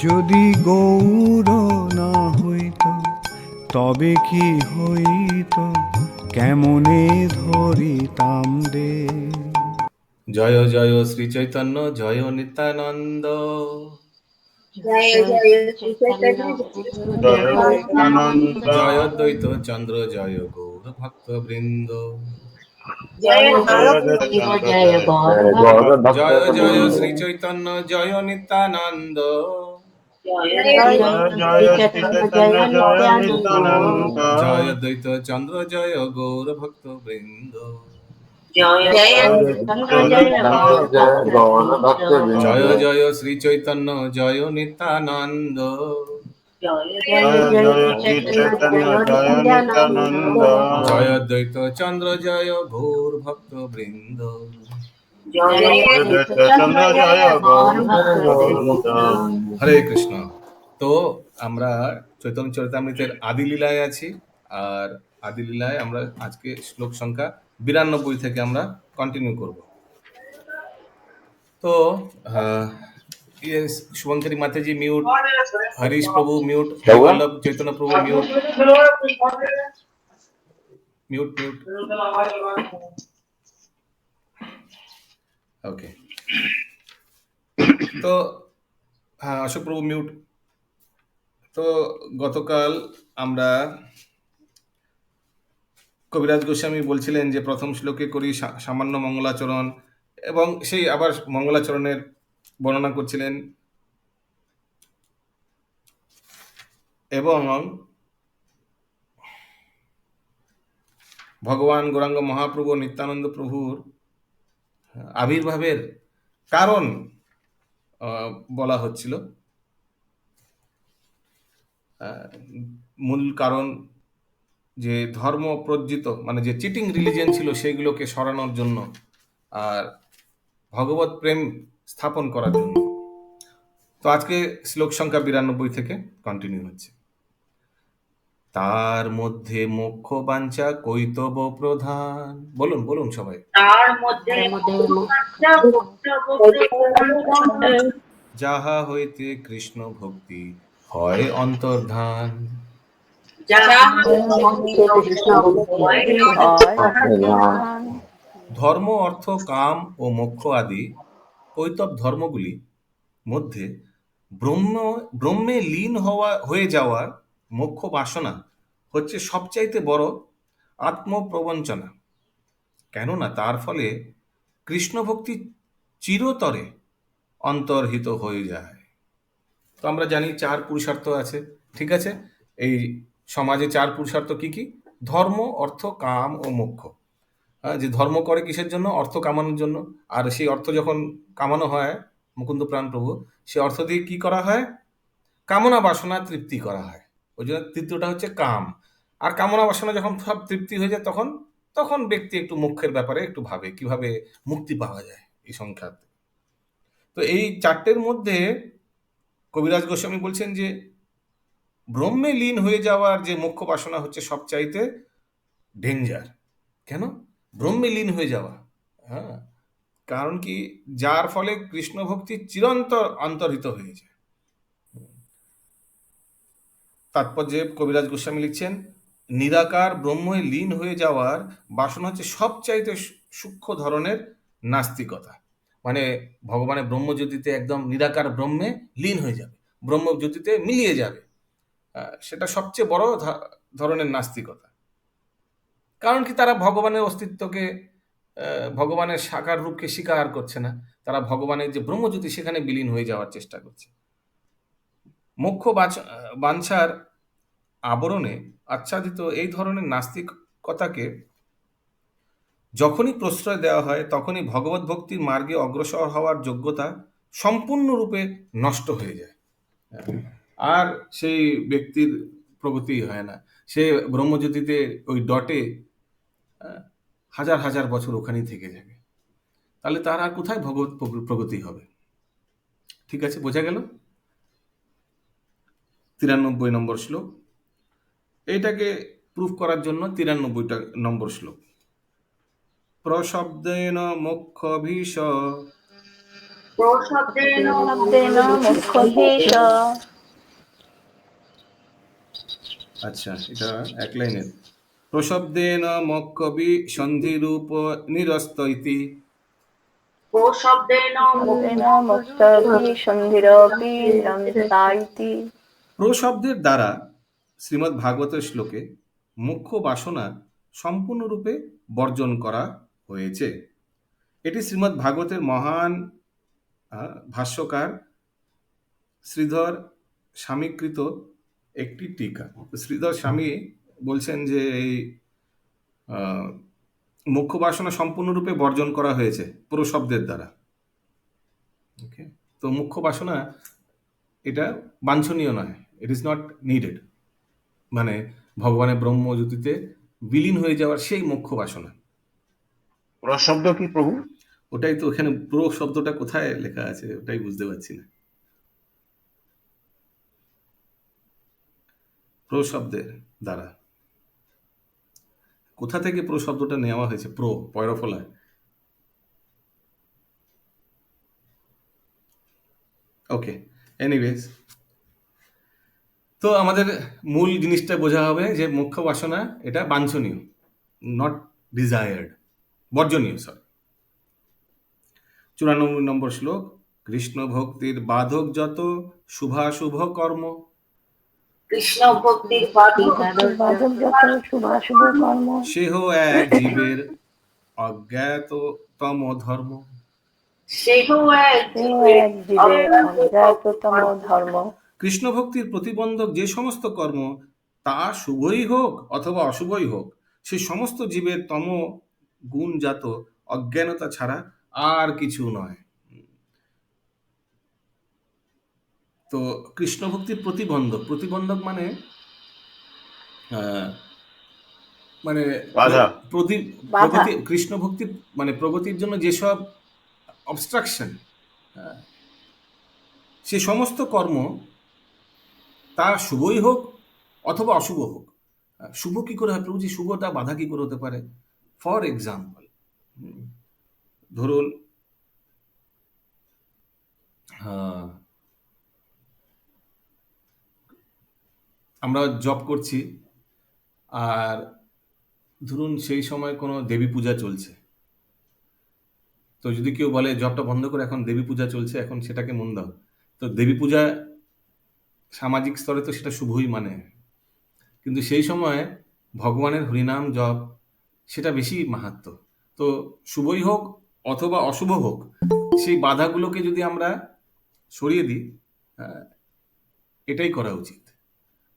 যদি গৌর না হইত তবে কি হইত, কেমনে ধরিতাম দে। জয় জয় শ্রী চৈতন্য, জয় নিত্যানন্দ। জয় জয় শ্রী চৈতন্য জয় নিত্যানন্দ। জয় দ্বৈত চন্দ্র, জয় গৌর ভক্ত বৃন্দ। জয় জয় গৌর জয় জয় জয় শ্রী চৈতন্য, জয় নিত্যানন্দ। জয় জয় শ্রী চৈতন্য, জয় নিত্যানন্দ। জয় দ্বৈত চন্দ্র, জয় গৌর ভক্ত বৃন্দ। জয় জয় জয় শ্রী চৈতন্য, জয় নিত্যানন্দ। জয় জয় শ্রী চৈতন্য, জয় নিত্যানন্দ। জয় দ্বৈত চন্দ্র, জয় গৌর ভক্ত বৃন্দ। জয় চন্দ্র, জয় গৌর। হরে কৃষ্ণ। তো আমরা চৈতন্য চরিতামৃতের আদি লীলায় আছি, আর আদি লীলায় আমরা আজকে শ্লোক সংখ্যা 92 থেকে আমরা কন্টিনিউ করব। তো শুভঙ্করী মাতাজি মিউট, হরিশ প্রভু মিউট, হরিবল্লভ চৈতন্য প্রভু মিউট, মিউট মিউট। ওকে, তো হ্যাঁ, অশোক প্রভু মিউট। তো গতকাল আমরা কবিরাজ গোস্বামী বলছিলেন যে প্রথম শ্লোকে করি সামান্য মঙ্গলাচরণ, এবং সেই আবার মঙ্গলাচরণের বর্ণনা করছিলেন, এবং ভগবান গৌরাঙ্গ মহাপ্রভু নিত্যানন্দ প্রভুর আবির্ভাবের কারণ বলা হচ্ছিল। মূল কারণ যে ধর্ম প্রজ্জিত, মানে যে চিটিং রিলিজিয়ন ছিল সেগুলোকে সরানোর জন্য, আর ভগবত প্রেম স্থাপন করার জন্য। তো আজকে শ্লোক সংখ্যা 92 থেকে কন্টিনিউ হচ্ছে। তার মধ্যে মোক্ষ বাঞ্ছা কৈতব প্রধান। বলুন বলুন সবাই। তার মধ্যে যাহা হইতে কৃষ্ণ ভক্তি হয় অন্তর্ধান। ধর্ম, অর্থ, কাম ও মোক্ষ আদি কৈতব ধর্মগুলি মধ্যে ব্রহ্মে লীন হয়ে যাওয়ার মোক্ষ বাসনা হচ্ছে সবচাইতে বড় আত্মপ্রবঞ্চনা, কেননা তার ফলে কৃষ্ণ ভক্তি চিরতরে অন্তর্হিত হয়ে যায়। তো আমরা জানি 4 পুরুষার্থ আছে, ঠিক আছে? এই সমাজে 4 পুরুষার্থ কি কি? ধর্ম, অর্থ, কাম ও মোক্ষ। যে ধর্ম করে কিসের জন্য? অর্থ কামানোর জন্য। আর সেই অর্থ যখন কামানো হয় মুকুন্দ প্রাণ প্রভু, সে অর্থ দিয়ে কি করা হয়? কামনা বাসনা তৃপ্তি করা হয়। ওই জন্য তৃতীয়টা হচ্ছে কাম। আর কামনা বাসনা যখন সব তৃপ্তি হয়ে যায়, তখন তখন ব্যক্তি একটু মোক্ষের ব্যাপারে একটু ভাবে কিভাবে মুক্তি পাওয়া যায় এই সংখ্যাতে। তো এই 4টের মধ্যে কবিরাজ গোস্বামী বলছেন যে ব্রহ্মে লীন হয়ে যাওয়ার যে মোক্ষ বাসনা হচ্ছে সবচাইতে ডেঞ্জার। কেন? ব্রহ্মে লীন হয়ে যাওয়া, হ্যাঁ, কারণ কি? যার ফলে কৃষ্ণ ভক্তি চিরন্তর অন্তর্হিত হয়ে যায়। তাৎপর্যে কবিরাজ গোস্বামী লিখছেন, নিরাকার ব্রহ্মে লীন হয়ে যাওয়ার বাসনা হচ্ছে সবচাইতে সূক্ষ্ম ধরনের নাস্তিকতা। মানে ভগবানের ব্রহ্মজ্যোতিতে একদম নিরাকার ব্রহ্মে লীন হয়ে যাবে, ব্রহ্মজ্যোতিতে মিলিয়ে যাবে, সেটা সবচেয়ে বড় ধরনের নাস্তিকতা। কারণ কি? তারা ভগবানের অস্তিত্বকে, ভগবানের সাকার রূপকে স্বীকার করছে না। তারা ভগবানের যে ব্রহ্মজ্যোতি সেখানে বিলীন হয়ে যাওয়ার চেষ্টা করছে। মোক্ষ বাঞ্ছার আবরণে আচ্ছাদিত এই ধরনের নাস্তিকতাকে যখনই প্রশ্রয় দেওয়া হয়, তখনই ভগবত ভক্তির মার্গে অগ্রসর হওয়ার যোগ্যতা সম্পূর্ণরূপে নষ্ট হয়ে যায়, আর সেই ব্যক্তির প্রগতি হয় না। সে ব্রহ্মজ্যোতিতে ওই ডটে হাজার হাজার বছর ওখানেই থেকে যাবে। তাহলে তার আর কোথায় ভগবত প্রগতি হবে? ঠিক আছে, বোঝা গেল? 93 নম্বর শ্লোক। এইটাকে প্রুফ করার জন্য 93টা নম্বর শ্লোক। প্রশব্দেন মোক্ষভীষ প্রশব্দেন শব্দেন মুখ্যধীশ। আচ্ছা, এটা এক লাইনের। প্রশব্দেন মক্কবি সন্ধিরূপ নিরস্ত ইতি। প্রশব্দেন শব্দেন মুক্তভি সন্ধিরপি লঙ্কাইতি। প্রশব্দের দ্বারা শ্রীমদ্ ভাগবতের শ্লোকে মুখ্য বাসনা সম্পূর্ণরূপে বর্জন করা হয়েছে। এটি শ্রীমদ্ ভাগবতের মহান ভাষ্যকার শ্রীধর স্বামীকৃত একটি টিকা। শ্রীধর স্বামী বলছেন যে এই মুখ্য বাসনা সম্পূর্ণরূপে বর্জন করা হয়েছে প্রশব্দের দ্বারা। ওকে, তো মুখ্য বাসনা এটা বাঞ্ছনীয় নয়, ইট ইজ নট নিডেড, মানে ভগবানের ব্রহ্মজ্যোতিতে বিলীন হয়ে যাওয়ার সেই মুখ্য বাসনা। প্রশব্দ কি প্রভু? ওটাই তো, এখানে প্রো শব্দটা কোথায় লেখা আছে ওটাই বুঝতে পারছি না। প্রো শব্দের দ্বারা কোথা থেকে প্রো শব্দটা নেওয়া হয়েছে? প্রো পয়রফলায়। ওকে, এনিওয়েজ, তো আমাদের মূল জিনিসটা বোঝা হবে যে মুখ্য বাসনা এটা বাঞ্ছনীয়, নট ডিজায়ার্ড, বর্জনীয়। সরি, 94 নম্বর শ্লোক। কৃষ্ণ ভক্তির বাধক যত শুভাশুভ কর্ম, কৃষ্ণ ভক্তির বাধক বাধক যত শুভাশুভ কর্ম, সেহ এক জীবের অজ্ঞাততম ধর্ম। সেহ এক সেও এক জীবের অজ্ঞাততম ধর্ম। কৃষ্ণ ভক্তির প্রতিবন্ধক যে সমস্ত কর্ম, তা শুভই হোক অথবা অশুভই হোক, সে সমস্ত জীবের তম গুণজাত অজ্ঞানতা ছাড়া আর কিছু নয়। তো কৃষ্ণ ভক্তির প্রতিবন্ধক, প্রতিবন্ধক মানে মানে বাধা। প্রগতি, কৃষ্ণ ভক্তির মানে প্রগতির জন্য যেসব অবস্ট্রাকশন, সে সমস্ত কর্ম তা শুভই হোক অথবা অশুভ হোক। শুভ কি করে হয় প্রভুজি? শুভটা বাধা কি করে হতে পারে? ফর এক্সাম্পল, ধরুন আমরা জব করছি, আর ধরুন সেই সময় কোনো দেবী পূজা চলছে, তো যদি কেউ বলে জবটা বন্ধ করে এখন দেবী পূজা চলছে, এখন সেটাকে মন দাও, তো দেবী পূজা সামাজিক স্তরে তো সেটা শুভই মানে, কিন্তু সেই সময় ভগবানের হরিনাম জপ সেটা বেশি মাহাত্ম্য। তো শুভই হোক অথবা অশুভ হোক, সেই বাধাগুলোকে যদি আমরা সরিয়ে দিই, এটাই করা উচিত।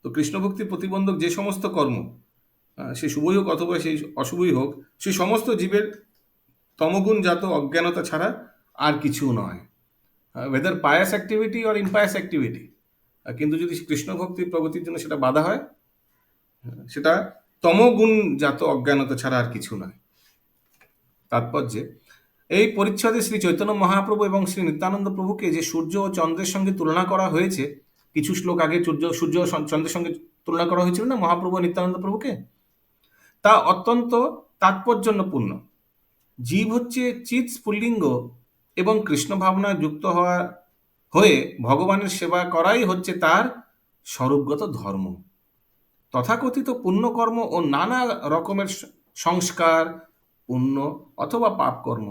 তো কৃষ্ণ ভক্তির প্রতিবন্ধক যে সমস্ত কর্ম, সে শুভই হোক অথবা সেই অশুভই হোক, সেই সমস্ত জীবের তমগুণজাত অজ্ঞানতা ছাড়া আর কিছু নয়, whether pious activity or impious activity. কিন্তু যদি কৃষ্ণ ভক্তির প্রগতির জন্য সেটা বাধা হয়, সেটা তমগুণজাত অজ্ঞানতা ছাড়া আর কিছু নয়। তাৎপর্যে এই পরিচ্ছদে শ্রী চৈতন্য মহাপ্রভু এবং শ্রী নিত্যানন্দ প্রভুকে যে সূর্য ও চন্দ্রের সঙ্গে তুলনা করা হয়েছে, কিছু শ্লোক আগে সূর্য ও চন্দ্রের সঙ্গে তুলনা করা হয়েছিল না মহাপ্রভু ও নিত্যানন্দ প্রভুকে, তা অত্যন্ত তাৎপর্যপূর্ণ। জীব হচ্ছে চিৎ স্ফুল্লিঙ্গ এবং কৃষ্ণ ভাবনায় যুক্ত হয়ে ভগবানের সেবা করাই হচ্ছে তার স্বরূপগত ধর্ম। তথাকথিত পুণ্যকর্ম ও নানা রকমের সংস্কার, পুণ্য অথবা পাপ কর্ম,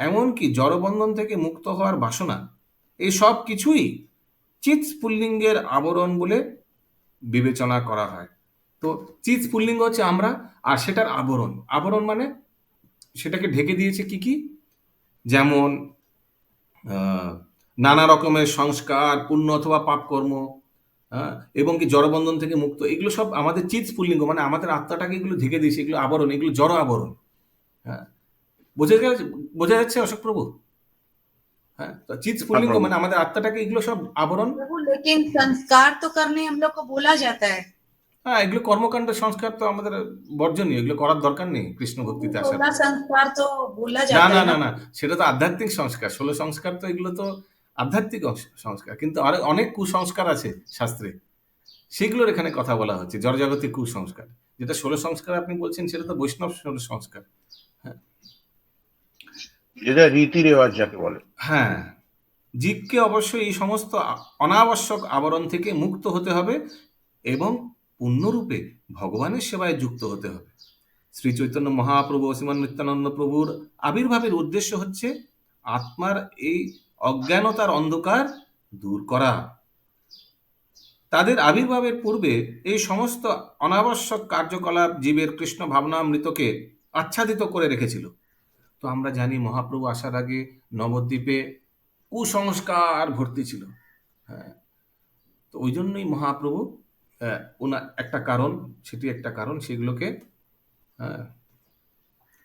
এমনকি জড়বন্ধন থেকে মুক্ত হওয়ার বাসনা, এই সব কিছুই চিৎ স্ফুল্লিঙ্গের আবরণ বলে বিবেচনা করা হয়। তো চিৎ স্ফুল্লিঙ্গ হচ্ছে আমরা, আর সেটার আবরণ, আবরণ মানে সেটাকে ঢেকে দিয়েছে কি কি, যেমন নানা রকমের সংস্কার, পুণ্য অথবা পাপ কর্ম, এবং কি জড়বন্ধন থেকে মুক্ত, এগুলো সব আমাদের চিৎ স্ফুল্লিঙ্গ, মানে আমাদের আত্মাটাকে এগুলো ঢেকে দিয়েছে, এগুলো আবরণ, এগুলো জড় আবরণ। হ্যাঁ, বোঝা যাচ্ছে অশোক প্রভু? হ্যাঁ, তো চিৎ স্ফুল্লিঙ্গ মানে আমাদের আত্মাটাকে, এগুলো সব আবরণ। लेकिन संस्कार तो करने हम लोग को बोला जाता है। হ্যাঁ, এগুলো কর্মকাণ্ড সংস্কার তো আমাদের বর্জনীয়, এগুলো করার দরকার নেই কৃষ্ণ ভক্তিতে আসার। 16 संस्कार तो बोला না जाता না है না ना। না, সেটা তো আধ্যাত্মিক সংস্কার। 16 সংস্কার তো এগুলো তো আধ্যাত্মিক সংস্কার, কিন্তু আরো অনেক কুসংস্কার আছে শাস্ত্রে, সেগুলোর এখানে কথা বলা হচ্ছে, জড়জাগতিক কুসংস্কার। যেটা 16 সংস্কার আপনি বলছেন সেটা তো বৈষ্ণব 16 সংস্কার। যেটা রীতি রেওয়াজ যাকে বলে। হ্যাঁ, জীবকে অবশ্যই এই সমস্ত অনাবশ্যক আবরণ থেকে মুক্ত হতে হবে এবং পূর্ণরূপে ভগবানের সেবায় যুক্ত হতে হবে। শ্রী চৈতন্য মহাপ্রভু ও শ্রীমান নিত্যানন্দ প্রভুর আবির্ভাবের উদ্দেশ্য হচ্ছে আত্মার এই অজ্ঞানতার অন্ধকার দূর করা। তাদের আবির্ভাবের পূর্বে এই সমস্ত অনাবশ্যক কার্যকলাপ জীবের কৃষ্ণ ভাবনামৃতকে আচ্ছাদিত করে রেখেছিল। তো আমরা জানি মহাপ্রভু আসার আগে নবদ্বীপে কুসংস্কার ভর্তি ছিল। হ্যাঁ, তো ওই জন্যই মহাপ্রভু ওনার একটা কারণ, সেটি একটা কারণ, সেগুলোকে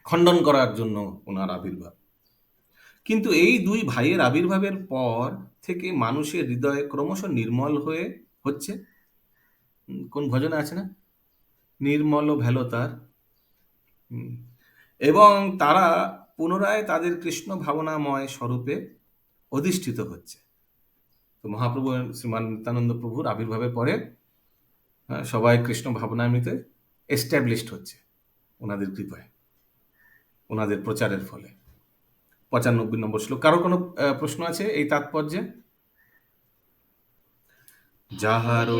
খণ্ডন করার জন্য ওনার আবির্ভাব। কিন্তু এই দুই ভাইয়ের আবির্ভাবের পর থেকে মানুষের হৃদয়ে ক্রমশ নির্মল হয়ে হচ্ছে। কোন ভজনে আছে না, নির্মল ভেলো তার। এবং তারা পুনরায় তাদের কৃষ্ণ ভাবনাময় স্বরূপে অধিষ্ঠিত হচ্ছে। তো মহাপ্রভু শ্রীমান নিত্যানন্দ প্রভুর আবির্ভাবের পরে সবাই কৃষ্ণ ভাবনামৃতে এস্টাবলিশড হচ্ছে ওনাদের কৃপায়, ওনাদের প্রচারের ফলে। 95 নম্বর শ্লোক। কারো কোনো প্রশ্ন আছে এই তাৎপর্যে? যাহারো,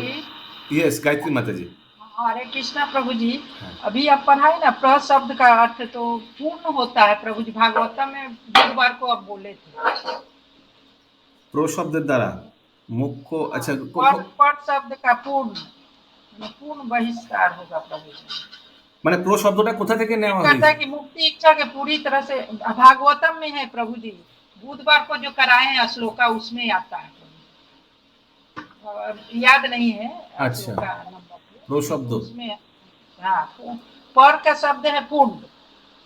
यस गायत्री माता जी। हरे कृष्णा प्रभु जी। हाँ। अभी आप पढ़ाए ना प्र शब्द का अर्थ तो पूर्ण होता है प्रभु जी, भागवतम में बुधवार को आप बोले थे। प्रो शब्द द्वारा मुख्य, अच्छा पर शब्द का पूर्ण बहिष्कार होगा प्रभु जी। মানে प्रो शब्दটা কোথা থেকে নেওয়া कहता হয়েছে? है कि मुक्ति इच्छा के पूरी तरह से भागवतम में है प्रभु जी, बुधवार को जो कराए हैं श्लोका उसमें आता है प्रभु जी। याद नहीं है अच्छा। श्लोका नंबर प्रो शब्द, उसमें। हाँ, पर का शब्द है पूर्ण।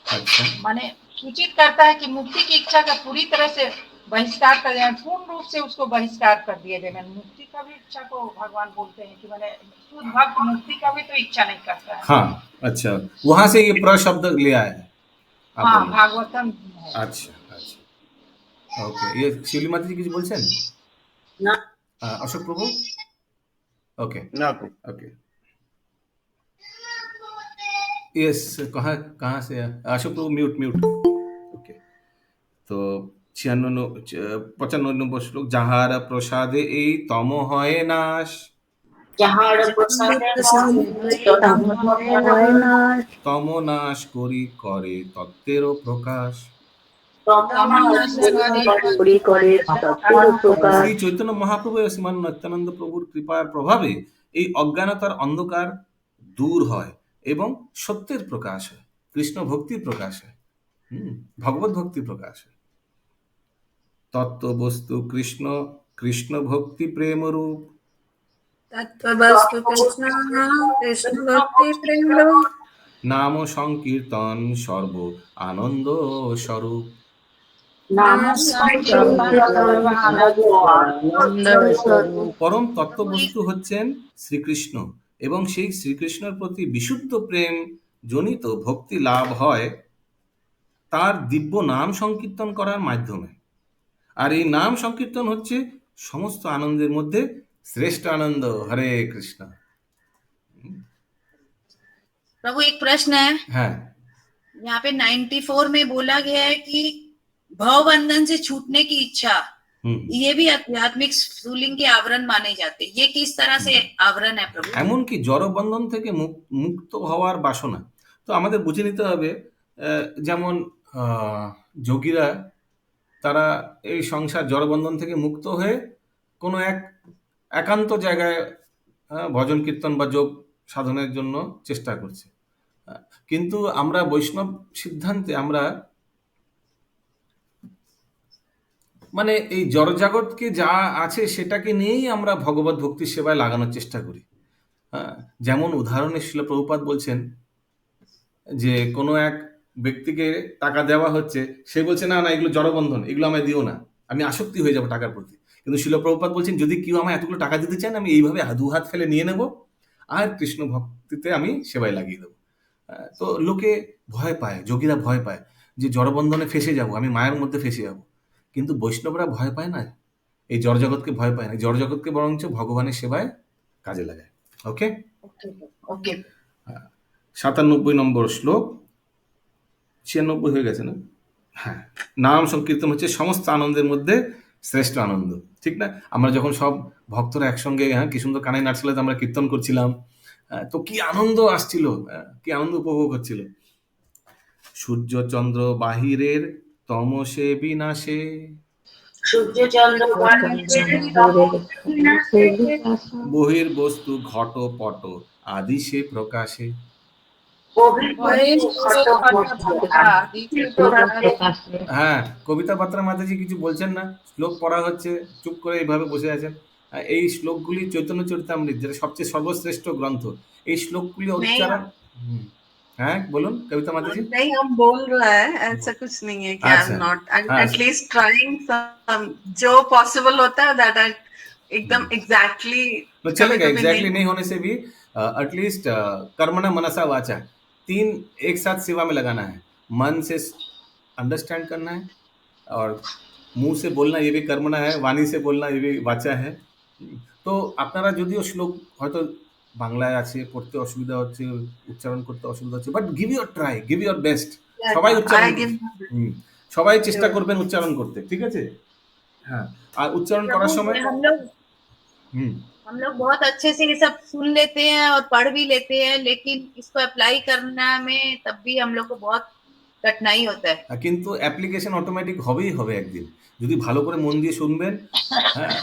अच्छा, माने सूचित करता है कि मुक्ति की इच्छा का पूरी तरह से बहिष्कार कर दिया, पूर्ण रूप से उसको बहिष्कार कर दिए गए। मैंने मुक्ति का भी इच्छा को भगवान बोलते हैं कि मैंने शुद्ध भक्त मुक्ति का भी तो इच्छा नहीं करता है। हाँ, अच्छा, वहां से ये प्र शब्द लिया है आप हाँ, बोलिए। भागवतम है। अच्छा अच्छा, ओके। ये शिवली माता जी কিছু বলছেন না। অশোক প্রভু? ओके না প্রভু। ओके, यस, कहाँ कहाँ से है? अशोक प्रभु म्यूट म्यूट। ओके, तो 95 নম্বর শ্লোক। যাহার প্রসাদে এই তম হয় নাশ, যাহার প্রসাদে তম নাশ করি করে তত্ত্বেরও প্রকাশ। শ্রী চৈতন্য মহাপ্রভু ও শ্রীমান নিত্যানন্দ প্রভুর কৃপার প্রভাবে এই অজ্ঞানতার অন্ধকার দূর হয় এবং সত্যের প্রকাশ হয়, কৃষ্ণ ভক্তির প্রকাশ হয়, ভগবত ভক্তির প্রকাশ হয়। তত্ত্ব বস্তু কৃষ্ণ, কৃষ্ণ ভক্তি প্রেম রূপ, तत्वस्तु कृष्ण कृष्ण भक्ति प्रेम रूप, নাম সংকীর্তন সর্ব আনন্দ স্বরূপ। পরম তত্ত্ববস্তু হচ্ছেন শ্রীকৃষ্ণ এবং সেই শ্রীকৃষ্ণের প্রতি বিশুদ্ধ প্রেম জনিত ভক্তি লাভ হয় তার দিব্য নাম সংকীর্তন করার মাধ্যমে। আর এই নাম সংকীর্তন হচ্ছে সমস্ত আনন্দের মধ্যে শ্রেষ্ঠ আনন্দ। হরে কৃষ্ণ। प्रभु एक प्रश्न है, হ্যাঁ, यहाँ पे 94 में बोला गया है कि भव बंधन से छूटने की इच्छा, ये भी आध्यात्मिक स्फुलिंग के आवरण माने जाते हैं। ये किस तरह से आवरण है प्रभु? এমনকি জড়বন্ধন থেকে মুক্ত হওয়ার বাসনা। তো আমাদের বুঝে নিতে হবে, যেমন যোগীরা তারা এই সংসার জড়বন্ধন থেকে মুক্ত হয়ে কোনো এক একান্ত জায়গায় ভজন কীর্তন বা যোগ সাধনের জন্য চেষ্টা করছে। কিন্তু আমরা বৈষ্ণব সিদ্ধান্তে আমরা মানে এই জড়জাগতকে যা আছে সেটাকে নিয়েই আমরা ভগবত ভক্তির সেবায় লাগানোর চেষ্টা করি। যেমন উদাহরণে শিল প্রভুপাদ বলছেন যে কোনো এক ব্যক্তিকে টাকা দেওয়া হচ্ছে, সে বলছে না না এগুলো জড়বন্ধন, এগুলো আমায় দিও না, আমি আসক্তি হয়ে যাবো টাকার প্রতি। কিন্তু শিল প্রভুপাদ বলছেন যদি কেউ আমায় এতগুলো টাকা দিতে চান আমি এইভাবে দু হাত ফেলে নিয়ে নেব আর কৃষ্ণ ভক্তিতে আমি সেবায় লাগিয়ে দেবো। তো লোকে ভয় পায়, যোগীরা ভয় পায় যে জড়বন্ধনে ফেসে যাব, আমি মায়ের মধ্যে ফেসে যাব। কিন্তু বৈষ্ণবরা ভয় পায় না, এই জড়জগৎকে ভয় পায় না, জড়জগৎকে বরঞ্চ ভগবানের সেবায় কাজে লাগায়। ওকে ओके, 97 নম্বর শ্লোক। 96 হয়ে গেছে না? হ্যাঁ, নাম সংকীর্তন হচ্ছে সমস্ত আনন্দের মধ্যে শ্রেষ্ঠ আনন্দ, ঠিক না? আমরা যখন সব ভক্তরা একসঙ্গে, হ্যাঁ, কি সুন্দর কানাই নাটশালাতে আমরা কীর্তন করছিলাম, তো কি আনন্দ আসছিল, কি আনন্দ উপভোগ হচ্ছিল। সূর্য চন্দ্র বাহিরের তমসে বিনাশে, সূর্য চন্দ্র বহির বস্তু ঘট পট আদি সে প্রকাশে। হ্যাঁ, কবিতা পাত্রা মাতাজি কিছু বলছেন না, শ্লোক পড়া হচ্ছে, চুপ করে এইভাবে বসে আছেন। এই শ্লোকগুলি চৈতন্য চরিতামৃত, যেটা সবচেয়ে সর্বশ্রেষ্ঠ গ্রন্থ, এই শ্লোকগুলি উচ্চারণ। हाँ बोलून कविता माता जी। नहीं, हम बोल रहा है, ऐसा कुछ नहीं है कि I am not, at least trying some जो पॉसिबल होता है दैट आई एकदम एग्जैक्टली। तो चलेगा, एग्जैक्टली नहीं होने से भी एटलीस्ट कर्मणा मनसा वाचा, 3 एक साथ सेवा में लगाना है। मन से अंडरस्टैंड करना है, और मुंह से बोलना ये भी कर्मणा है, वाणी से बोलना ये भी वाचा है। तो আপনারা যদিও শ্লোক হয়তো বাংলায় আছে, পড়তে অসুবিধা হচ্ছে, উচ্চারণ করতে অসুবিধা হচ্ছে, but give your try, give your best. সবাই উচ্চারণ, সবাই চেষ্টা করবেন উচ্চারণ করতে, ঠিক আছে? হ্যাঁ, আর উচ্চারণ করার সময় हम लोग बहुत अच्छे से ये सब सुन लेते हैं और पढ़ भी लेते हैं, लेकिन इसको अप्लाई करना में तब भी हम लोग को बहुत कठिनाई होता है। কিন্তু অ্যাপ্লিকেশন অটোমেটিক হবেই হবে একদিন, যদি ভালো করে মন দিয়ে শুনবেন। হ্যাঁ,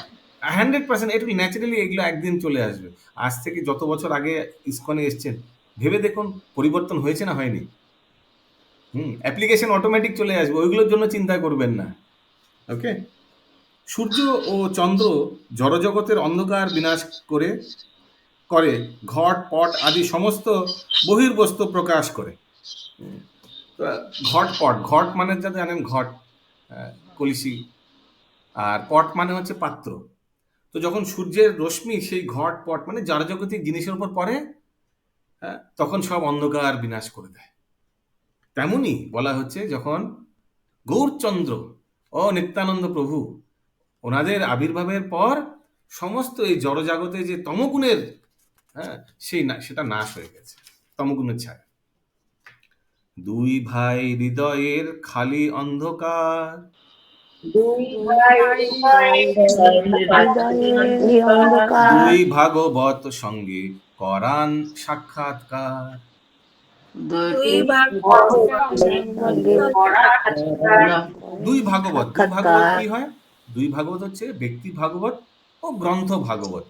100% এটা ন্যাচারালি এগুলো একদিন চলে আসবে। আজ থেকে যত বছর আগে ইসকনে এসছেন, ভেবে দেখুন পরিবর্তন হয়েছে না হয়নি? অ্যাপ্লিকেশন অটোমেটিক চলে আসবে, ওইগুলোর জন্য চিন্তা করবেন না। ওকে। সূর্য ও চন্দ্র জড়জগতের অন্ধকার বিনাশ করে করে ঘট পট আদি সমস্ত বহির্বস্তু প্রকাশ করে। ঘট পট, ঘট মানে যা জানেন ঘট, কলসি, আর পট মানে হচ্ছে পাত্র। তো যখন সূর্যের রশ্মি সেই ঘট পট মানে জড়জগতিক জিনিসের উপর পড়ে, তখন সব অন্ধকার বিনাশ করে দেয়। তেমনি বলা হচ্ছে যখন গৌরচন্দ্র ও নিত্যানন্দ প্রভু ওনাদের আবির্ভাবের পর সমস্ত এই জড়জাগতে যে তমগুণের, সেটা নাশ হয়ে গেছে, তমগুণের ছায়া। দুই ভাই হৃদয়ের খালি অন্ধকার, দুই ভাগবত সঙ্গে করান সাক্ষাৎকার। দুই ভাগবত, কি হয়? দুই ভাগবত হচ্ছে ব্যক্তি ভাগবত ও গ্রন্থ ভাগবত।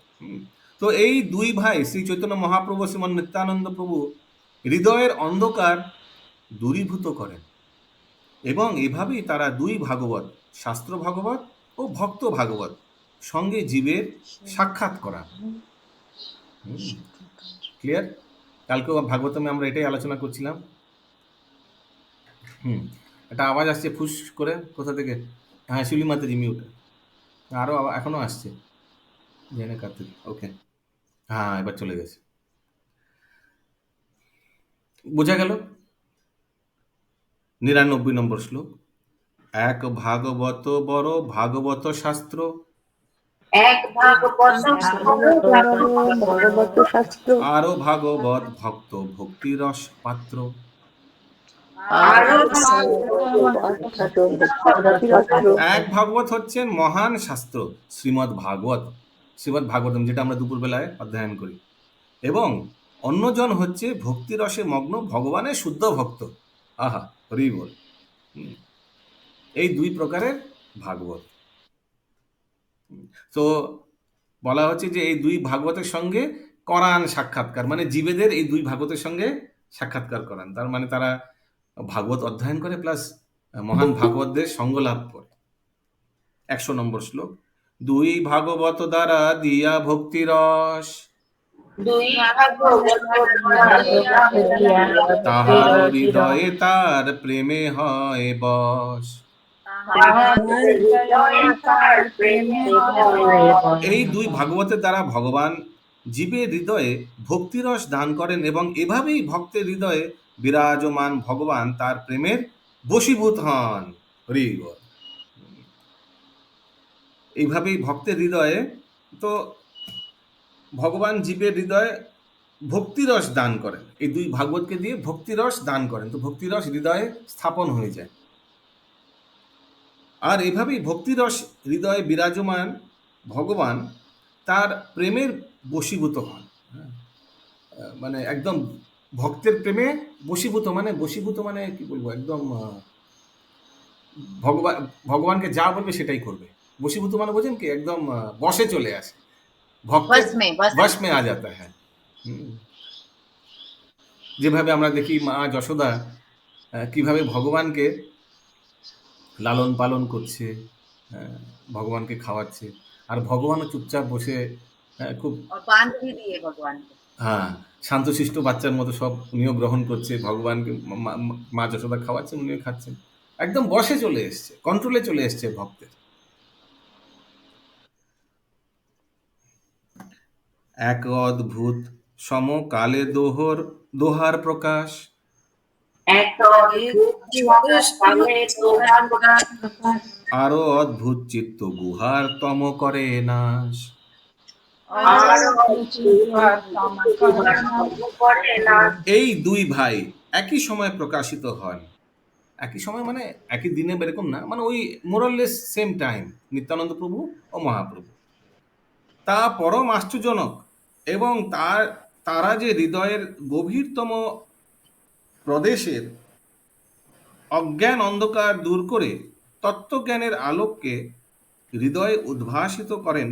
তো এই দুই ভাই শ্রী চৈতন্য মহাপ্রভু শ্রীমন নিত্যানন্দ প্রভু হৃদয়ের অন্ধকার দূরীভূত করেন, এবং এভাবেই তারা দুই ভাগবত, শাস্ত্র ভাগবত ও ভক্ত ভাগবত সঙ্গে জীবের সাক্ষাৎ করান। ক্লিয়ার? কালকে ভাগবতমে আমরা এটাই আলোচনা করছিলাম। একটা আওয়াজ আসছে ফুস করে, কোথা থেকে? হ্যাঁ, শিউলি মাতাজি মিউট। আরও এখনো আসছে, জেনে কার্তিক। ওকে, হ্যাঁ, এবার চলে গেছে। বোঝা গেল? 99 নম্বর শ্লোক। এক ভাগবত বড় ভাগবত শাস্ত্র, এক ভাগবত শাস্ত্র, আরো ভাগবত ভক্ত ভক্তি রস পাত্র। এক ভাগবত হচ্ছেন মহান শাস্ত্র শ্রীমৎ ভাগবত, শ্রীমৎ ভাগবতম, যেটা আমরা দুপুরবেলায় অধ্যয়ন করি, এবং অন্যজন হচ্ছে ভক্তি রসে মগ্ন ভগবানের শুদ্ধ ভক্ত। আহা, হরি বল। এই দুই প্রকারের ভাগবত। তো বলা হচ্ছে যে এই দুই ভাগবতের সঙ্গে করান সাক্ষাৎকার, মানে জীবেদের এই দুই ভাগবতের সঙ্গে সাক্ষাৎকার করান, তার মানে তারা ভাগবত অধ্যয়ন করে প্লাস মহান ভাগবতদের সঙ্গ লাভ করে। 100 নম্বর শ্লোক। দুই ভাগবত দ্বারা দিয়া ভক্তি রস, তাহার হৃদয়ে তার প্রেমে হয় বশ। এই দুই ভাগবতের দ্বারা ভগবান জীবের হৃদয়ে ভক্তিরস দান করেন, এবং এভাবেই ভক্তের হৃদয়ে বিরাজমান ভগবান তার প্রেমের বশীভূত হন। হরি বল। এইভাবেই ভক্তের হৃদয়ে, তো ভগবান জীবের হৃদয়ে ভক্তিরস দান করেন, এই দুই ভাগবতকে দিয়ে ভক্তিরস দান করেন, তো ভক্তিরস হৃদয়ে স্থাপন হয়ে যায়। আর এভাবেই ভক্তিরস হৃদয়ে বিরাজমান ভগবান তার প্রেমের বশীভূত হন। হ্যাঁ, মানে একদম ভক্তের প্রেমে বশীভূত মানে কি বলবো, একদম ভগবান ভগবানকে যা বলবে সেটাই করবে। বশীভূত মানে বোঝেন কি, একদম বশে চলে আসে, ভক্তের বশ মে আ যাতা হ্যাঁ। যেভাবে আমরা দেখি মা যশোদা কিভাবে ভগবানকে লালন পালন করছে, ভগবানকে খাওয়াচ্ছে, আর ভগবানও চুপচাপ বসে খুব হ্যাঁ শান্তশিষ্ট বাচ্চার মতো সব উনিও গ্রহণ করছে, ভগবানকে মা যশোদা খাওয়াচ্ছেন, উনিও খাচ্ছেন, একদম বশে চলে এসছে, কন্ট্রোলে চলে এসছে ভক্তের। এক অদ্ভুত সমকালে দোহার প্রকাশ, আরো অদ্ভুত চিত্ত গুহার তম করে নাশ। এই দুই ভাই একই সময় প্রকাশিত হন, একই সময় মানে একই দিনে এরকম না, মানে ওই মোরাললেস সেম টাইম, নিত্যানন্দ প্রভু ও মহাপ্রভু। তা পরম আশ্চর্যজনক, এবং তারা যে হৃদয়ের গভীরতম প্রদেশের অজ্ঞান অন্ধকার দূর করে তত্ত্বজ্ঞানের আলোককে হৃদয়ে উদ্ভাসিত করেন,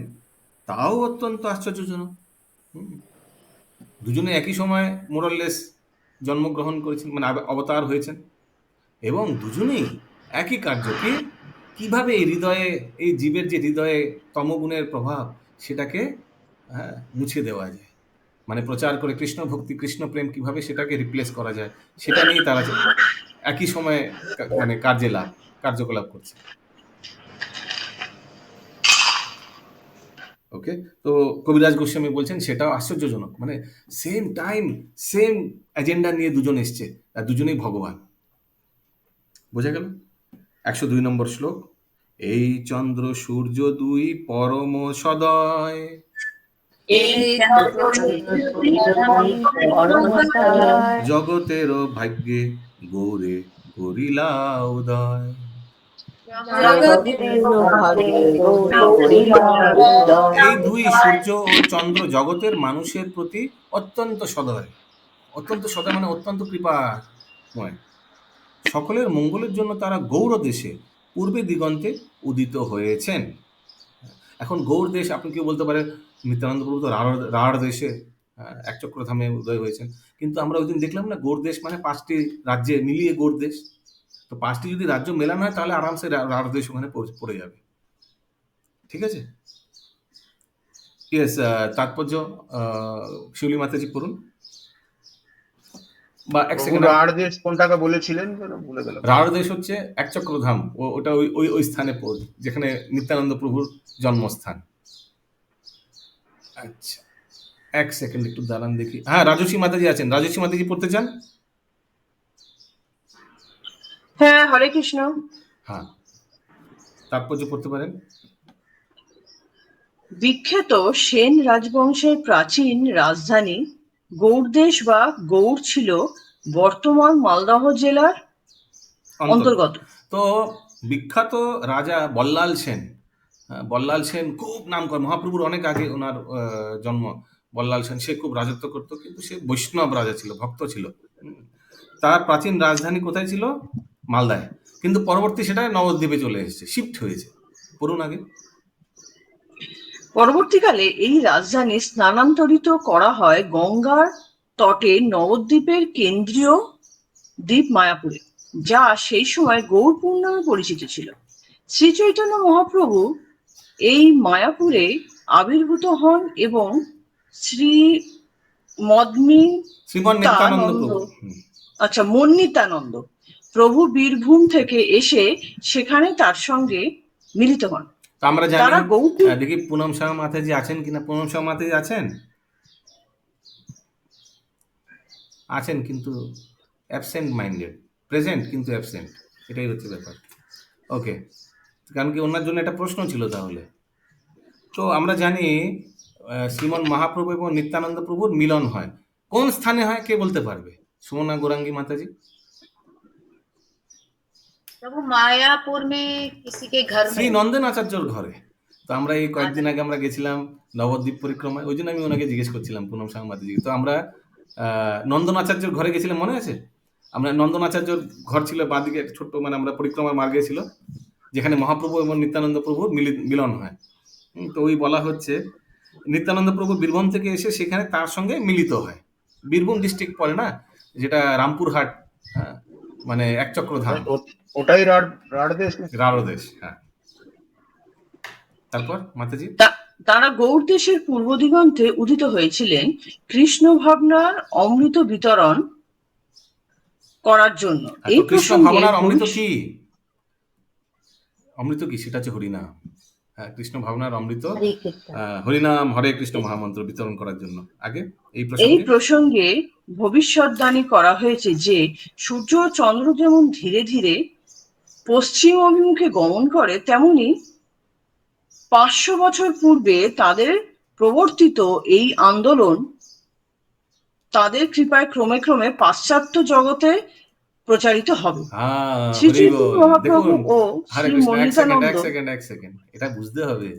তাও অত্যন্ত আশ্চর্যজনক। দুজনে একই সময় মোরাললেস জন্মগ্রহণ করেছেন, মানে অবতার হয়েছেন, এবং দুজনেই একই কার্যকে কিভাবে এই হৃদয়ে, এই জীবের যে হৃদয়ে তমগুণের প্রভাব, সেটাকে মুছে দেওয়া যায়, মানে প্রচার করে কৃষ্ণ ভক্তি, কৃষ্ণ প্রেম কিভাবে সেটাকে রিপ্লেস করা যায়, সেটা নিয়ে তারা একই সময়ে মানে কার্যকলাপ করছে। ওকে, তো কবিরাজ গোস্বামী বলছেন সেটাও আশ্চর্যজনক, মানে সেম টাইম সেম এজেন্ডা নিয়ে দুজন এসছে, আর দুজনেই ভগবান। বোঝা গেল? 102 নম্বর শ্লোক। এই চন্দ্র সূর্য দুই পরম সদয়, জগতেরও ভাগ্যে গৌরে করিলা উদয়। এই দুই সূর্য ও চন্দ্র জগতের মানুষের প্রতি অত্যন্ত সদয়, অত্যন্ত সদয় মানে অত্যন্ত কৃপাময়, সকলের মঙ্গলের জন্য তারা গৌর দেশে পূর্বে দিগন্তে উদিত হয়েছেন। এখন গৌর দেশ, আপনি কেউ বলতে পারে নিত্যানন্দ প্রভু তো রাঢ় দেশে একচক্রধামে উদয় হয়েছেন, কিন্তু আমরা ওই দিন দেখলাম না, গৌর দেশ মানে 5টি রাজ্যে মিলিয়ে গৌর দেশ, তো 5টি যদি রাজ্য মেলানো হয় তাহলে আরামসে রাঢ় দেশ ওখানে পড়ে যাবে। ঠিক আছে, ইয়েস, তাৎপর্য শিউলি মাতাজি পড়ুন, বা এক সেকেন্ড। রাঢ় দেশ কোনটাকে বলেছিলেন ভুলে গেলাম। রাঢ় দেশ হচ্ছে একচক্রধাম, ওটা ওই স্থানে যেখানে নিত্যানন্দ প্রভুর জন্মস্থান। আচ্ছা এক সেকেন্ড একটু দাঁড়ান দেখি। হ্যাঁ, রাজস্বী মাতাজি আছেন, রাজস্বী মাতাজি পড়তে চান? হ্যাঁ, হরে কৃষ্ণ। হ্যাঁ, তাৎপর্য পড়তে পারেন। বিখ্যাত সেন রাজবংশের প্রাচীন রাজধানী গৌড়দেশ বা গৌড় ছিল বর্তমান মালদহ জেলার অন্তর্গত। তো বিখ্যাত রাজা বল্লাল সেন খুব নাম করে, মহাপ্রভুর অনেক আগে ওনার জন্ম। বল্লাল সেন সে খুব রাজত্ব করতো, কিন্তু সে বৈষ্ণব রাজা ছিল, ভক্ত ছিল। তার প্রাচীন রাজধানী কোথায় ছিল? মালদায়, কিন্তু পরবর্তী সেটা নবদ্বীপে চলে এসেছে, শিফট হয়েছে। পড়ুন আগে। পরবর্তীকালে এই রাজধানী স্থানান্তরিত করা হয় গঙ্গার তটে নবদ্বীপের কেন্দ্রীয় দ্বীপ মায়াপুরে, যা সেই সময় গৌড়পুর নামে পরিচিত ছিল। শ্রী চৈতন্য মহাপ্রভু এই মায়াপুরে আবির্ভূত হন এবং মন্নিতানন্দ প্রভু বীরভূম থেকে এসে সেখানে তার সঙ্গে মিলিত হন। আমরা জানি, দেখি পুনম শাহ মাতাজি আছেন কিনা। পুনম শাহ মাতাজি আছেন কিন্তু অ্যাবসেন্ট মাইন্ডেড, প্রেজেন্ট কিন্তু অ্যাবসেন্ট, এটাই হচ্ছে ব্যাপার। ওকে, কারণ কি ওনার জন্য একটা প্রশ্ন ছিল তাহলে। তো আমরা জানি শ্রীমন মহাপ্রভু এবং নিত্যানন্দ প্রভুর মিলন হয় কোন স্থানে হয়, কে বলতে পারবে? সুমনা গৌরাঙ্গী মাতাজি। प्रभु मायापुर में किसी के घर শ্রী में। নন্দন আচার্যর ঘরে। তো আমরা এই কয়েকদিন আগে আমরা গেছিলাম নবদ্বীপ পরিক্রমায়, ওই জন্য আমি ওনাকে জিজ্ঞেস করছিলাম পুনম সাংবাদিক। তো আমরা নন্দন আচার্যর ঘরে গেছিলাম, মনে আছে? আমরা নন্দন আচার্যর ঘর ছিল বাঁদিকে ছোট্ট, মানে আমরা পরিক্রমার মার্গে ছিল, যেখানে মহাপ্রভু এবং নিত্যানন্দ প্রভুর মিলন হয়। তো ওই বলা হচ্ছে নিত্যানন্দ প্রভু বীরভূম থেকে এসে সেখানে তার সঙ্গে মিলিত হয়। বীরভূম ডিস্ট্রিক্ট পড়ে না, যেটা রামপুরহাট, মানে একচক্রধাম, ওটাই রাঢ়দেশ না? রাঢ়দেশ, হ্যাঁ। তারপর মাতাজি তারা গৌড় দেশের পূর্ব দিগন্তে উদিত হয়েছিলেন কৃষ্ণ ভাবনার অমৃত বিতরণ করার জন্য। এই কৃষ্ণ প্রসঙ্গে ভাবনার অমৃত কি? অমৃত কি? সেটা হচ্ছে হরিনাম। হ্যাঁ, কৃষ্ণ ভাবনার অমৃত হরিনাম, হরে কৃষ্ণ মহামন্ত্র বিতরণ করার জন্য। আগে এই প্রসঙ্গে ভবিষ্যৎবাণী করা হয়েছে যে সূর্য ও চন্দ্র যেমন ধীরে ধীরে পশ্চিম অভিমুখে গমন করে, তেমনি 500 বছর পূর্বে তাদের প্রবর্তিত এই আন্দোলন তাদের কৃপায় ক্রমে ক্রমে পাশ্চাত্য জগতে প্রচারিত হবে। শ্রী চৈতন্য মহাপ্রভু ও শ্রী মনিতানন্দ। এক সেকেন্ড, এটা বুঝতে হবে।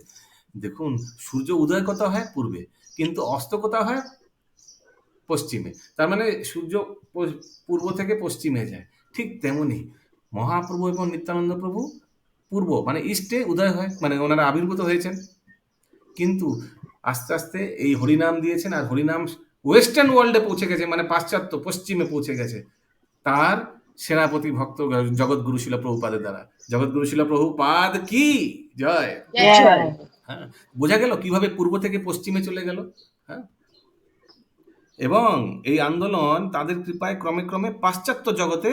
দেখুন, সূর্য উদয় কোথা হয়? পূর্বে, কিন্তু অস্ত কোথা হয়? পশ্চিমে। তার মানে সূর্য পূর্ব থেকে পশ্চিমে যায়। ঠিক তেমনি মহাপ্রভু এবং নিত্যানন্দ প্রভু পূর্ব মানে ইস্টে উদয় হয়, মানে ওনারা আবির্ভূত হয়েছেন। কিন্তু আস্তে আস্তে এই হরিনাম দিয়েছেন, আর হরিনাম ওয়েস্টার্ন ওয়ার্ল্ডে পৌঁছে গেছে, মানে পাশ্চাত্য পশ্চিমে পৌঁছে গেছে তার সেনাপতি ভক্ত জগৎগুরু শিল প্রভুপাদের দ্বারা। জগৎগুরু শিল প্রভুপাদ কি জয়। হ্যাঁ, বোঝা গেল কিভাবে পূর্ব থেকে পশ্চিমে চলে গেল। হ্যাঁ, এবং এই আন্দোলন তাদের কৃপায় ক্রমে ক্রমে পাশ্চাত্য জগতে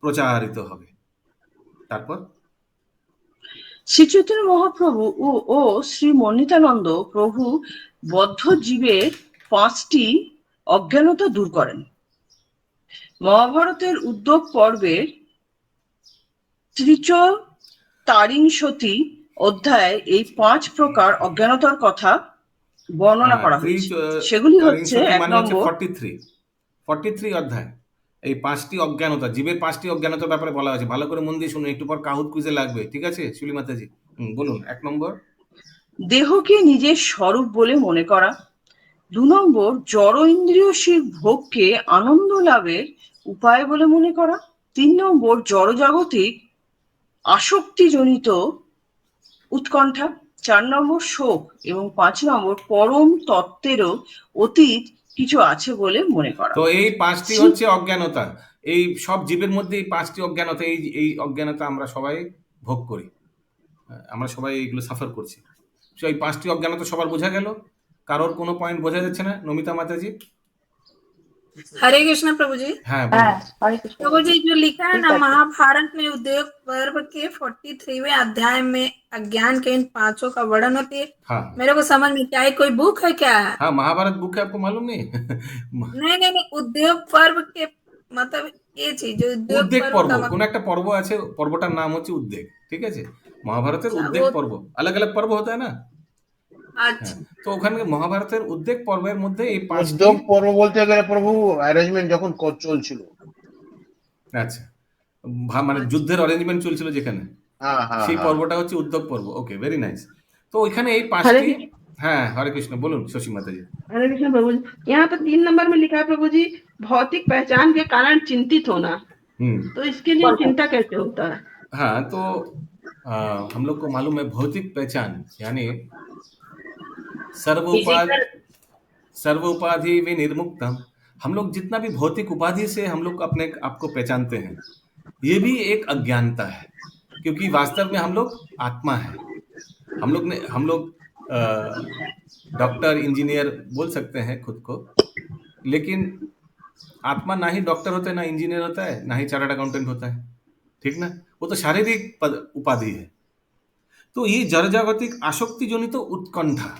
প্রচারিত হবে। তারপর শ্রী চৈতন্য মহাপ্রভু ও শ্রী মনিতানন্দ প্রভু বদ্ধ জীবের 5টি অজ্ঞানতা দূর করেন। মহাভারতের উদ্যোগ পর্বের 43 অধ্যায়ে এই 5 প্রকার অজ্ঞানতার কথা বর্ণনা করা হয়েছে। সেগুলি হচ্ছে 1 নম্বর 43 অধ্যায় এই 5টি অজ্ঞানতা, জীবের 5টি অজ্ঞানতার ব্যাপারে বলা হয়েছে। ভালো করে মন দিয়ে শুনুন, একটু পর কাহুত কুইজে লাগবে, ঠিক আছে সুলি মাতাজি? বলুন। 1 নম্বর দেহকে নিজের স্বরূপ বলে মনে করা। 2 নম্বর জড় ইন্দ্রিয়শীল ভোগকে আনন্দ লাভের উপায় বলে মনে করা। 3 নম্বর জড়জাগতিক আসক্তিজনিত উৎকণ্ঠা। 4 নম্বর শোক এবং 5 নম্বর পরম তত্ত্বেরও অতীত কিছু আছে বলে মনে করা। তো এই 5টি হচ্ছে অজ্ঞানতা। এই সব জীবের মধ্যে এই 5টি অজ্ঞানতা, এই অজ্ঞানতা আমরা সবাই ভোগ করি, আমরা সবাই এইগুলো সাফার করছি। তো এই 5টি অজ্ঞানতা সবার বোঝা গেল? কারোর কোনো পয়েন্ট বোঝা যাচ্ছে না? নমিতা মাতাজি। हरे कृष्ण प्रभु जी। हाँ प्रभु जी, जो लिखा है ना महाभारत में उद्योग पर्व के 43वें अध्याय में अज्ञान के इन 5 का वर्णन होती है। हाँ, मेरे को समझ में क्या है, कोई बुक है क्या? हाँ, महाभारत बुक है, आपको मालूम नहीं? नहीं, उद्योग पर्व के मतलब ये चीज উদ্বেগ পর্ব, কোন একটা পর্ব আছে, পর্বটার নাম হচ্ছে উদ্বেগ, ঠিক আছে? মহাভারতের উদ্বেগ পর্ব, अलग अलग पर्व होता है ना। আচ্ছা, তো ওখানে মহাভারতের উদ্বেগ পর্বের মধ্যে এই 5টি উদ্যোগ পর্ব বলতে গেলে প্রভু অ্যারেঞ্জমেন্ট যখন চলছিল। আচ্ছা, মানে যুদ্ধের অ্যারেঞ্জমেন্ট চলছিল যেখানে, সেই পর্বটা হচ্ছে উদ্যোগ পর্ব। ওকে, ভেরি নাইস। তো ওইখানে এই 5টি। হ্যাঁ, হরে কৃষ্ণ, বলুন শশী মাতাজি। हरे कृष्ण प्रभु जी। यहाँ पर 3 नंबर में लिखा है प्रभु जी, भौतिक पहचान के कारण चिंतित होना। तो इसके लिए चिंता कैसे होता है? हाँ, तो हम लोग को मालूम है भौतिक पहचान यानी सर्व उपाधि विनिर्मुक्तम। हम लोग जितना भी भौतिक उपाधि से हम लोग अपने आप को पहचानते हैं, ये भी एक अज्ञानता है, क्योंकि वास्तव में हम लोग आत्मा है। हम लोग डॉक्टर इंजीनियर बोल सकते हैं खुद को, लेकिन आत्मा ना ही डॉक्टर होता है, ना इंजीनियर होता है, ना ही चार्टर्ड अकाउंटेंट होता है, ठीक ना? वो तो शारीरिक उपाधि है। तो ये जड़जागतिक आसक्ति जनित उत्कंठा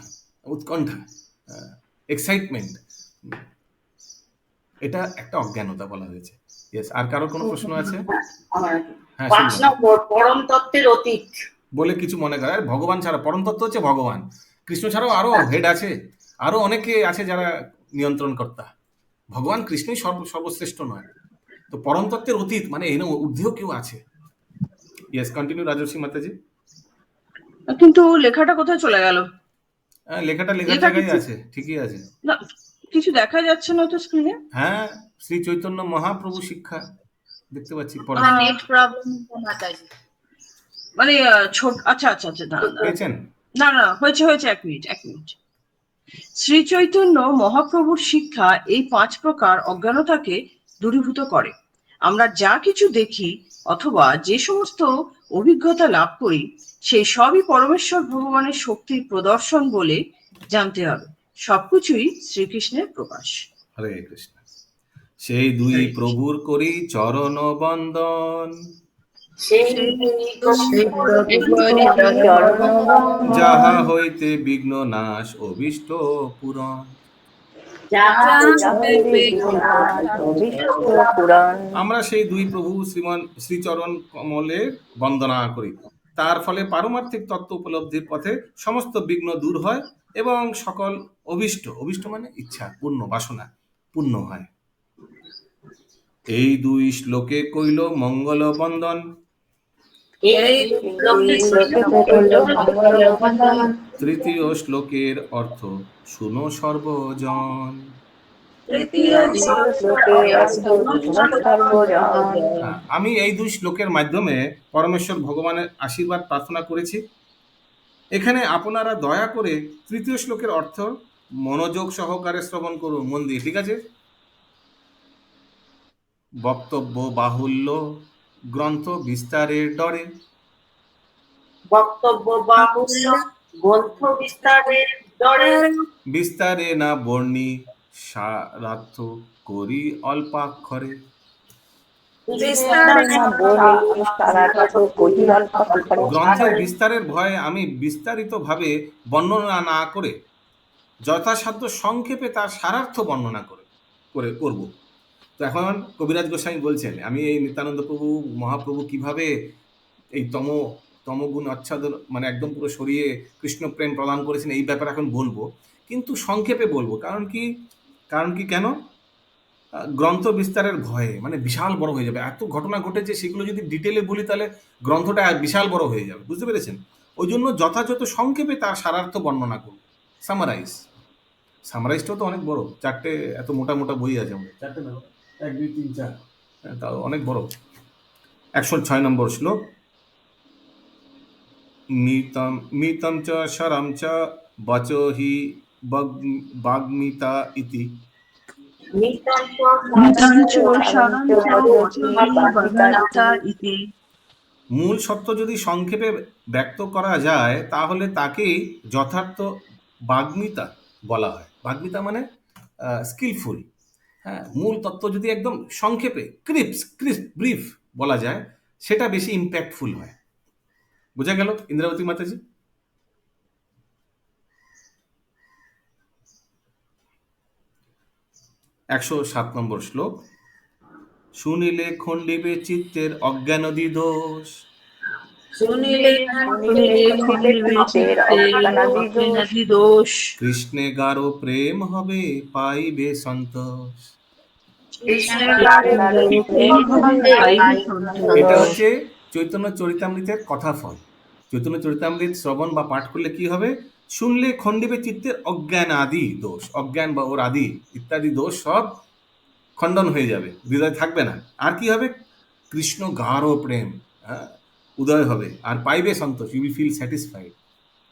এক্সাইটমেন্ট, এটা একটা অজ্ঞানতা বলা হয়েছে। ইয়েস, আর কারোর কোনো প্রশ্ন আছে? হ্যাঁ, 5 নম্বর পরম তত্ত্বের অতীত বলে কিছু মনে করে। আর ভগবান ছাড়া, পরম তত্ত্ব হচ্ছে ভগবান, কৃষ্ণ ছাড়াও আরো হেড আছে, আরো অনেকে আছে যারা নিয়ন্ত্রণ কর্তা। ভগবান কৃষ্ণই সর্বশ্রেষ্ঠ নয়। তো পরম তত্ত্বের অতীত মানে এর ঊর্ধ্বেও কেউ আছে। ইয়েস, কন্টিনিউ রাজর্ষি মাতাজি। কিন্তু লেখাটা কোথায় চলে গেল? লেখাটা লেখার লেখা জায়গায় কিছু আছে, ঠিকই আছে। না, কিছু দেখা যাচ্ছে না তো স্ক্রিনে। হ্যাঁ, শ্রী চৈতন্য মহাপ্রভু শিক্ষা দেখতে পাচ্ছি পরে। नेट प्रॉब्लम माता जी। মানে ছোট, আচ্ছা আচ্ছা আচ্ছা, না না পেয়েছেন? না না, হয়েছে হয়েছে, এক মিনিট এক মিনিট। শ্রী চৈতন্য মহাপ্রভুর শিক্ষা এই 5 প্রকার অজ্ঞানতাকে দূরীভূত করে। আমরা যা কিছু দেখি অথবা যে সমস্ত অভিজ্ঞতা লাভ করি সেই সবই পরমেশ্বর ভগবানের শক্তির প্রদর্শন বলে জানতে হবে। সবকিছুই শ্রীকৃষ্ণের প্রকাশ। হরে কৃষ্ণ। সেই দুই প্রভুর করি চরণ বন্দন, যাহা হইতে বিঘ্ন নাশ অভিষ্ট পূরণ। আমরা সেই দুই প্রভু শ্রীচরণ কমলের বন্দনা করি, তার ফলে পারমার্থিক তত্ত্ব উপলব্ধির পথে সমস্ত বিঘ্ন দূর হয় এবং সকল অভিষ্ট, অভিষ্ট মানে ইচ্ছা, পূর্ণ বাসনা পূর্ণ হয়। এই দুই শ্লোকে কইল মঙ্গল বন্দন, তৃতীয় শ্লোকের অর্থ শুনো সর্বজন। আমি এই দুই শ্লোকের মাধ্যমে পরমেশ্বর ভগবানের আশীর্বাদ প্রার্থনা করেছি। এখানে আপনারা দয়া করে তৃতীয় শ্লোকের অর্থ মনোযোগ সহকারে শ্রবণ করুন, মন দিয়ে, ঠিক আছে? বক্তব্য বাহুল্য গ্রন্থ বিস্তারের ডরে, বক্তব্য বাহুল্য গ্রন্থ বিস্তারের ডরে, বিস্তারে না বর্ণি সারার্থ করি অল্পাক্ষরে। গ্রন্থের বিস্তারের ভয়ে আমি বিস্তারিত ভাবে বর্ণনা না করে যথাসাধ্য সংক্ষেপে তার সারার্থ বর্ণনা করব। তো এখন কবিরাজ গোস্বামী বলছেন, আমি এই নিত্যানন্দ প্রভু মহাপ্রভু কিভাবে এই তমগুণ আচ্ছাদন মানে একদম পুরো সরিয়ে কৃষ্ণ প্রেম প্রদান করেছেন এই ব্যাপারে এখন বলবো, কিন্তু সংক্ষেপে বলবো। কারণ কি কেন? গ্রন্থ বিস্তারের ভয়ে, মানে বিশাল বড় হয়ে যাবে, এত ঘটনা ঘটেছে, সেগুলো যদি ডিটেলে বলি তাহলে গ্রন্থটা বিশাল বড় হয়ে যাবে, বুঝতে পেরেছেন? ওই জন্য যথাযথ সংক্ষেপে তার সারার্থ বর্ণনা করব। সামারাইজটাও তো অনেক বড়, 4টে এত মোটা মোটা বই আছে আমাদের, 4টে না, 1 2 3 4, তাও অনেক বড়। 106 নম্বর শ্লোক, মিতম চ শরম চ বচো হি বাগ্মিতা ইতি। মূল সত্য যদি সংক্ষেপে ব্যক্ত করা যায় তাহলে তাকেই যথার্থ বাগ্মিতা বলা হয়। বাগ্মিতা মানে স্কিলফুল। হ্যাঁ, মূল তত্ত্ব যদি একদম সংক্ষেপে ব্রিফ বলা যায় সেটা বেশি ইম্প্যাক্টফুল হয়। বোঝা গেল ইন্দ্রাবতী মাতাজি? 107 নম্বর শ্লোক, শুনিলে খণ্ডিবে চিত্তের অজ্ঞানদি দোষ, কৃষ্ণে গাঢ় প্রেম হবে পাইবে সন্তোষ। এটা হচ্ছে চৈতন্য চরিতামৃতের কথা ফল। চৈতন্য চরিতামৃত শ্রবণ বা পাঠ করলে কি হবে? শুনলে খণ্ডিবে চিত্তের অজ্ঞান আদি দোষ, অজ্ঞান বা ওর আদি ইত্যাদি দোষ সব খণ্ডন হয়ে যাবে, হৃদয় থাকবে না। আর কি হবে? কৃষ্ণ গাঢ় প্রেম উদয় হবে, আর পাইবে সন্তোষ, ইউ উইল ফিল স্যাটিসফাইড।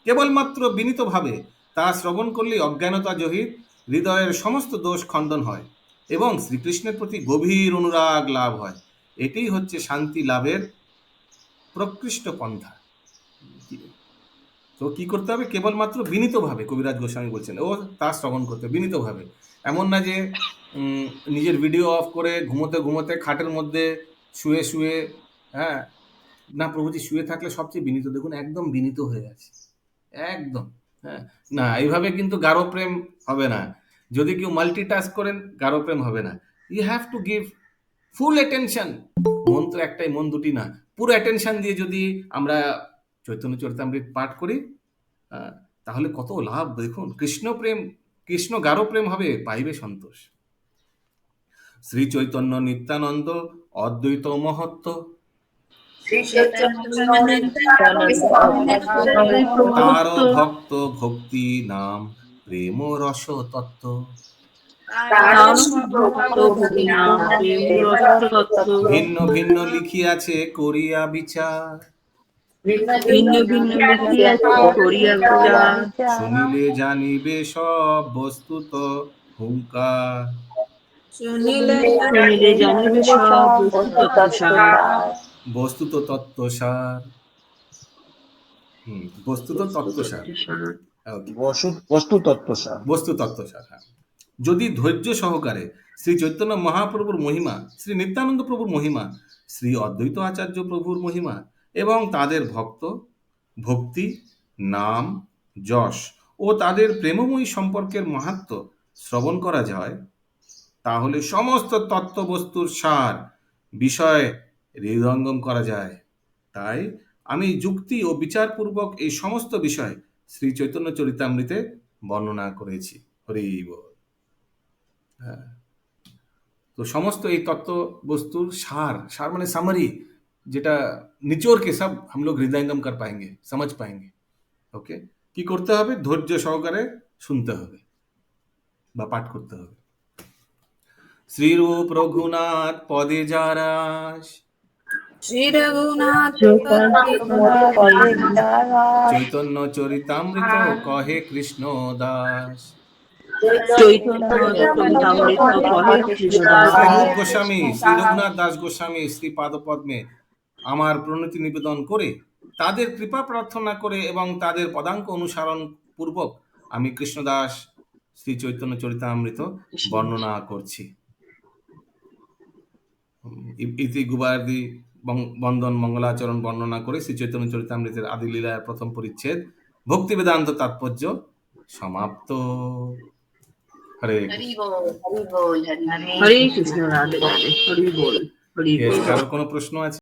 কেবলমাত্র বিনীতভাবে তা শ্রবণ করলে অজ্ঞানতা জহির হৃদয়ের সমস্ত দোষ খণ্ডন হয় এবং শ্রীকৃষ্ণের প্রতি গভীর অনুরাগ লাভ হয়। এটাই হচ্ছে শান্তি লাভের প্রকৃষ্ট পন্থা। তো কি করতে হবে? কেবলমাত্র বিনীতভাবে, কবিরাজ গোস্বামী বলছেন, ও তা শ্রবণ করতে বিনীতভাবে। এমন না যে নিজের ভিডিও অফ করে ঘুমোতে ঘুমোতে খাটের মধ্যে শুয়ে হ্যাঁ, না প্রভুজি শুয়ে থাকলে সবচেয়ে বিনীত, দেখুন একদম বিনীত হয়ে আছে একদম। হ্যাঁ, না এইভাবে কিন্তু গাঢ় প্রেম হবে না। যদি কেউ মাল্টিটাস্ক করেন গাঢ় প্রেম হবে না। You have to give full attention. মন তো একটাই, মন দুটি না। পুরো অ্যাটেনশন দিয়ে যদি আমরা চৈতন্য চরিতামৃত পাঠ করি তাহলে কত লাভ দেখুন। কৃষ্ণ গাঢ় প্রেম হবে, পাইবে সন্তোষ। শ্রী চৈতন্য নিত্যানন্দ অদ্বৈত মহত্ব, শ্রী চৈতন্য তার ভক্ত ভক্তি নাম প্রেম রস তত্ত্ব, ভিন্ন ভিন্ন লিখিয়াছে করিয়া বিচার, শুনিলে জানিবে সব বস্তুত হুঙ্কার, বস্তুত তত্ত্বসার। বস্তুত তত্ত্বসার, বস্তু তত্ত্বসার। বস্তু তত্ত্বসার, হ্যাঁ। যদি ধৈর্য সহকারে শ্রী চৈতন্য মহাপ্রভুর মহিমা, শ্রী নিত্যানন্দ প্রভুর মহিমা, শ্রী অদ্বৈত আচার্য প্রভুর মহিমা এবং তাদের ভক্তি, নাম, যশ ও তাদের প্রেমময়ী সম্পর্কের মাহাত্ম্য শ্রবণ করা যায়, তাহলে সমস্ত তত্ত্ববস্তুর সার বিষয় হৃদয়ঙ্গম করা যায়। তাই আমি যুক্তি ও বিচারপূর্বক এই সমস্ত বিষয় শ্রী চৈতন্য চরিতামৃতে বর্ণনা করেছি। হরি বল। হ্যাঁ, তো সমস্ত এই তত্ত্ব বস্তুর সার মানে সামারি, যেটা निचोड़ के सब हम लोग हृदयंगम कर पाएंगे, समझ पाएंगे। ওকে, কি করতে হবে? ধৈর্য সহকারে শুনতে হবে বা পাঠ করতে হবে। শ্রীরূপ রঘুনাথ পদে যারাস, श्री रघुनाथ চৈতন্য চরিতামৃত কহে কৃষ্ণ দাস, শ্রীরূপ গোস্বামী, শ্রী রঘুনাথ দাস গোস্বামী শ্রী পাদপদ্মে আমার প্রণতি নিবেদন করে, তাদের কৃপা প্রার্থনা করে এবং তাদের পদাঙ্ক অনুসরণ পূর্বক আমি কৃষ্ণদাস শ্রী চৈতন্য চরিতামৃত বর্ণনা করছি। ইতি গুবার্দি বন্দন মঙ্গলাচরণ বর্ণনা করে শ্রী চৈতন্য চরিতামৃতের আদি লীলার প্রথম পরিচ্ছেদ ভক্তি বেদান্ত তাৎপর্য সমাপ্ত। হরে হরে কৃষ্ণ, রাধে রাধে, হরি বল, হরি বল। কারো কোনো প্রশ্ন আছে?